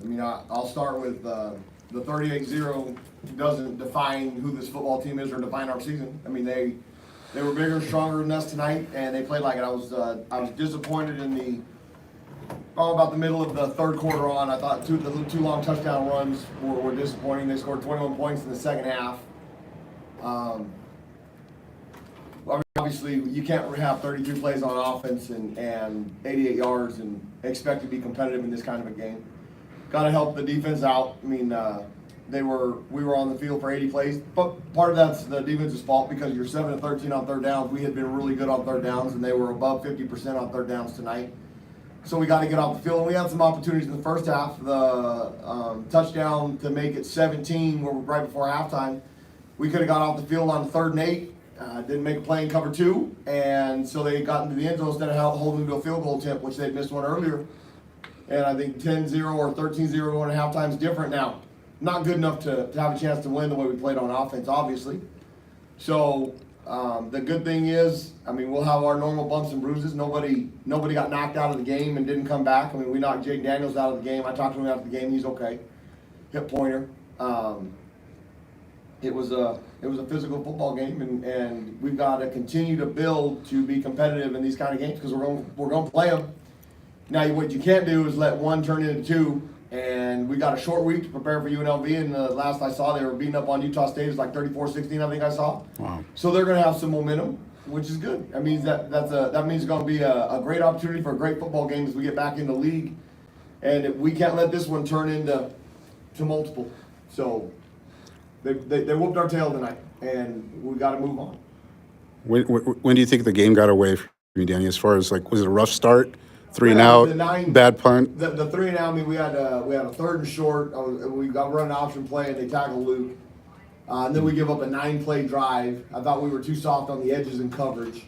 I mean, I'll start with the 38-0 doesn't define who this football team is or define our season. I mean, they were bigger and stronger than us tonight, and they played like it. I was disappointed in about the middle of the third quarter on. I thought the two long touchdown runs were disappointing. They scored 21 points in the second half. Obviously, you can't have 32 plays on offense and 88 yards and expect to be competitive in this kind of a game. Got to help the defense out. I mean, we were on the field for 80 plays, but part of that's the defense's fault because you're 7 of 13 on third downs. We had been really good on third downs, and they were above 50% on third downs tonight. So we got to get off the field, and we had some opportunities in the first half. The touchdown to make it 17, right before halftime, we could have got off the field on 3rd and 8. Didn't make a play in cover 2, and so they got into the end zone instead of holding to a field goal attempt, which they'd missed one earlier. And I think 10-0 or 13-0 going to halftime is different now. Not good enough to have a chance to win the way we played on offense, obviously. So the good thing is, I mean, we'll have our normal bumps and bruises. Nobody got knocked out of the game and didn't come back. I mean, we knocked Jake Daniels out of the game. I talked to him after the game. He's okay. Hip pointer. It was a physical football game, and we've got to continue to build to be competitive in these kind of games because we're going to play them. Now, what you can't do is let one turn into two, and we got a short week to prepare for UNLV, and the last I saw, they were beating up on Utah State. It was like 34-16, I think I saw. Wow. So they're going to have some momentum, which is good. That means that means it's going to be a great opportunity for a great football game as we get back in the league, and we can't let this one turn into multiple. So they whooped our tail tonight, and we got to move on. When do you think the game got away from you, Danny? As far as, like, was it a rough start? 3 and out, bad punt. The 3 and out. I mean, we had a 3rd and short. We got run an option play, and they tackled Luke. And then we give up a 9-play drive. I thought we were too soft on the edges and coverage.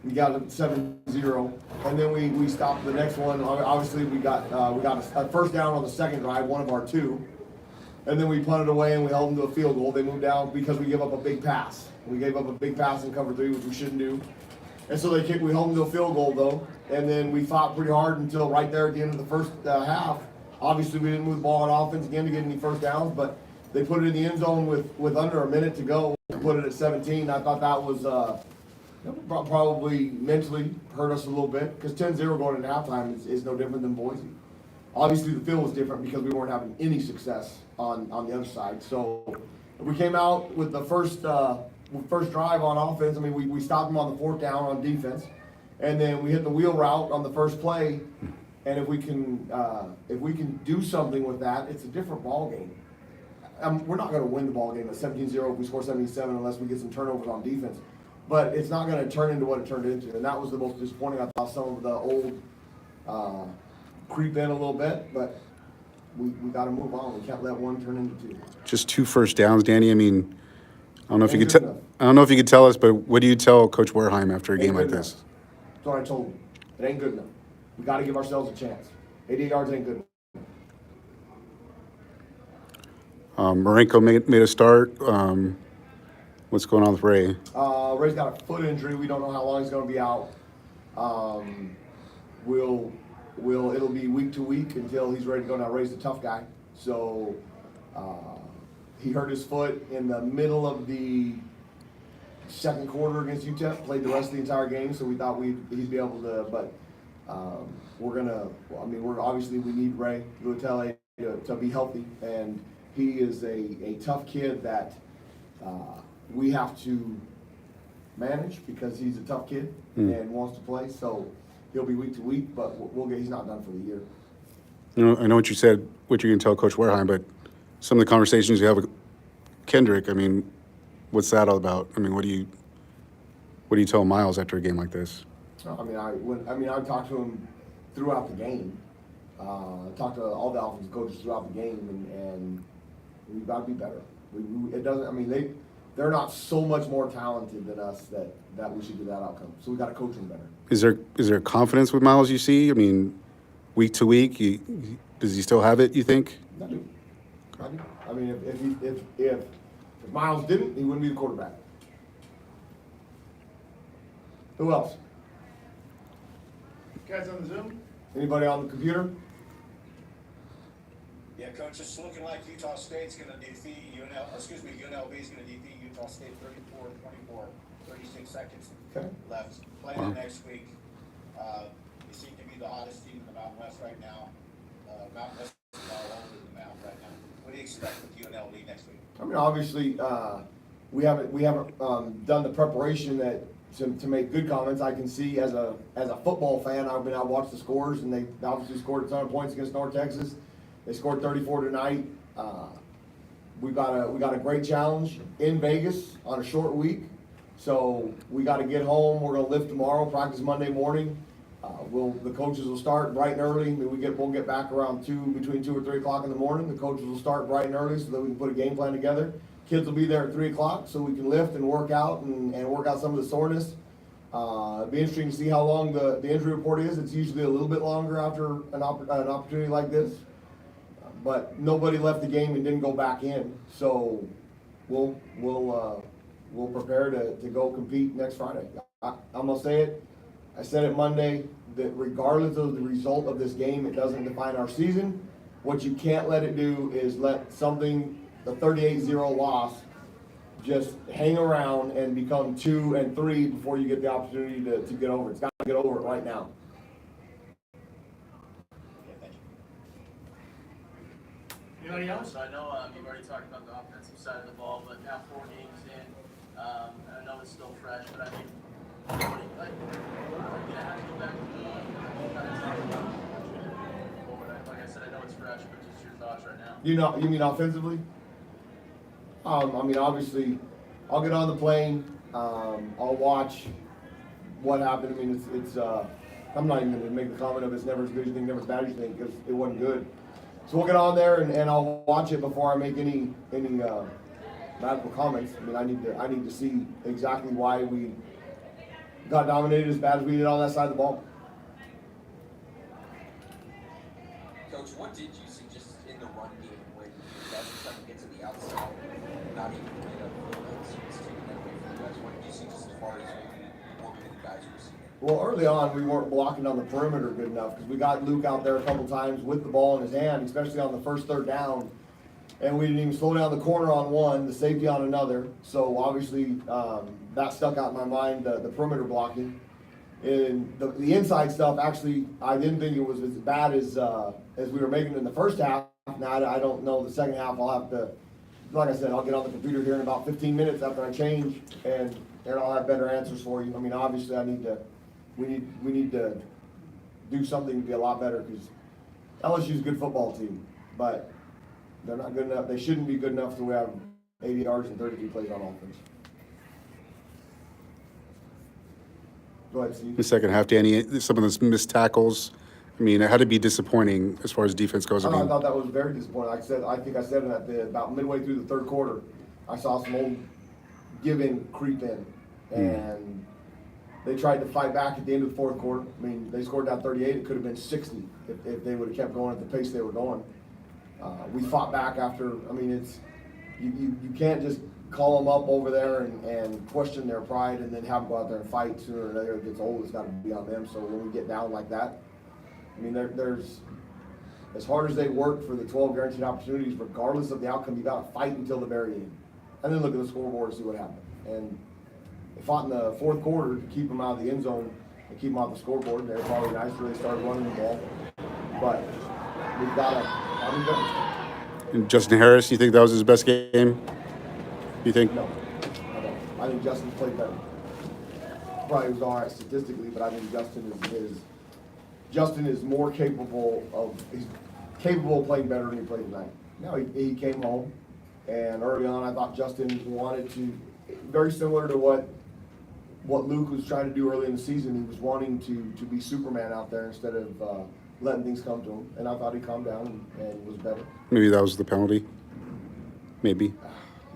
We got a 7-0, and then we stopped the next one. Obviously, we got a first down on the second drive, one of our 2, and then we punted away and we held them to a field goal. They moved down because we gave up a big pass. We gave up a big pass in cover 3, which we shouldn't do. And so we held them to a field goal though, and then we fought pretty hard until right there at the end of the first half. Obviously, we didn't move the ball on offense again to get any first downs, but they put it in the end zone with under a minute to go. Put it at 17. I thought that was probably mentally hurt us a little bit because 10-0 going into halftime is no different than Boise. Obviously, the field was different because we weren't having any success on the other side. So we came out with the first drive on offense. I mean, we stopped them on the 4th down on defense, and then we hit the wheel route on the first play. And if we can do something with that, it's a different ball game. We're not going to win the ball game at 17-0 if we score 77 unless we get some turnovers on defense. But it's not going to turn into what it turned into, and that was the most disappointing. I thought some of the old creep in a little bit, but we got to move on. We can't let one turn into 2. Just 2 first downs, Danny. I mean, I don't know if you could tell us, but what do you tell Coach Werheim after a game like this? That's what I told him. It ain't good enough. We got to give ourselves a chance. 88 yards ain't good enough. Marenko made a start. What's going on with Ray? Ray's got a foot injury. We don't know how long he's going to be out. It'll be week to week until he's ready to go. Now, Ray's a tough guy, so he hurt his foot in the middle of the second quarter against UTEP. Played the rest of the entire game, so we thought he'd be able to. But we need Ray Luatelli to be healthy, and he is a tough kid that we have to manage because he's a tough kid and wants to play. So he'll be week to week, but he's not done for the year. You know, I know what you said, what you're going to tell Coach Werheim, but some of the conversations you have with Kendrick, I mean, what's that all about? I mean, what do you tell Miles after a game like this? I talked to him throughout the game. Talked to all the offensive coaches throughout the game, and we've got to be better. They're not so much more talented than us that we should get that outcome. So we got to coach them better. Is there confidence with Miles? You see, I mean, week to week, does he still have it? You think? I do. I mean, if Miles didn't, he wouldn't be the quarterback. Who else? Guys on the Zoom? Anybody on the computer? Yeah, Coach, it's looking like Utah State's going to defeat UNLV is going to defeat Utah State 34-24, 36 seconds Okay. left. Playing them next week. They seem to be the hottest team in the Mountain West right now. Mountain West is all over the map right now. What do you expect with UNLV next week? I mean, obviously, we haven't done the preparation that to make good comments. I can see as a football fan, I watched the scores, and they obviously scored a ton of points against North Texas. They scored 34 tonight. We got a great challenge in Vegas on a short week, so we got to get home. We're gonna lift tomorrow, practice Monday morning. The coaches will start bright and early. We'll get back around between 2 or 3 o'clock in the morning. The coaches will start bright and early so that we can put a game plan together. Kids will be there at 3 o'clock so we can lift and work out and work out some of the soreness. It'll be interesting to see how long the injury report is. It's usually a little bit longer after an opportunity like this. But nobody left the game and didn't go back in. So we'll prepare to go compete next Friday. I'm gonna say it. I said it Monday, that regardless of the result of this game, it doesn't define our season. What you can't let it do is let the 38-0 loss, just hang around and become 2 and 3 before you get the opportunity to get over it. It's got to get over it right now. Anybody else? I know you've already talked about the offensive side of the ball, but now 4 games in, I know it's still fresh, but I mean, like I said, I know it's fresh, but just your thoughts right now. You mean offensively? I mean, obviously, I'll get on the plane. I'll watch what happened. I mean, it's I'm not even going to make the comment of it's never as good as you think, never as bad as you think, because it wasn't good. So we'll get on there and I'll watch it before I make any radical comments. I mean, I need to see exactly why we got dominated as bad as we did on that side of the ball. Coach, what did you see just in the run game when you guys were trying to get to the outside, not even putting up field taking that away from you guys? What did you see just as far as what the guys were seeing? Well, early on, we weren't blocking on the perimeter good enough because we got Luke out there a couple times with the ball in his hand, especially on the first third down. And we didn't even slow down the corner on one, the safety on another. So obviously, that stuck out in my mind, the perimeter blocking. And the inside stuff, actually, I didn't think it was as bad as we were making it in the first half. Now, I don't know the second half. I'll have to, like I said, I'll get on the computer here in about 15 minutes after I change, and I'll have better answers for you. I mean, obviously, we need to do something to be a lot better because LSU's a good football team, but they're not good enough. They shouldn't be good enough to have 80 yards and 32 plays on offense. Go ahead, Steve. The second half, Danny, some of those missed tackles. I mean, it had to be disappointing as far as defense goes. I thought that was very disappointing. I think I said it about midway through the third quarter. I saw some old give-in creep in, and they tried to fight back at the end of the fourth quarter. I mean, they scored down 38. It could have been 60 if they would have kept going at the pace they were going. We fought back after. I mean, it's you can't just call them up over there and question their pride and then have them go out there and fight. Sooner or later, it gets old. It's got to be on them. So when we get down like that, I mean, there's as hard as they work for the 12 guaranteed opportunities, regardless of the outcome, you got to fight until the very end, and then look at the scoreboard and see what happened. And they fought in the fourth quarter to keep them out of the end zone and keep them off the scoreboard. They're probably nice where they started running the ball, but we've got to. And Justin Harris, you think that was his best game? You think? No, I don't. I think Justin played better. Probably was all right statistically, but I think Justin is more capable of playing better than he played tonight. Now he came home, and early on I thought Justin wanted to, very similar to what Luke was trying to do early in the season. He was wanting to be Superman out there instead of letting things come to him, and I thought he calmed down and was better. Maybe that was the penalty. Maybe.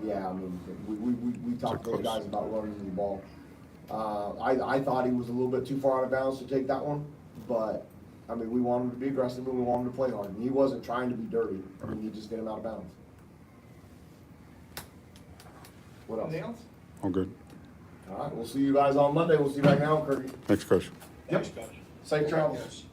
Yeah, I mean, we talked to the guys about running the ball. I thought he was a little bit too far out of bounds to take that one, but I mean, we want him to be aggressive and we want him to play hard. And he wasn't trying to be dirty. I mean, he just get him out of bounds. What else? Anything else? All good. All right, we'll see you guys on Monday. We'll see you back in Albuquerque. Thanks, Coach. Thanks, Coach. Safe travels.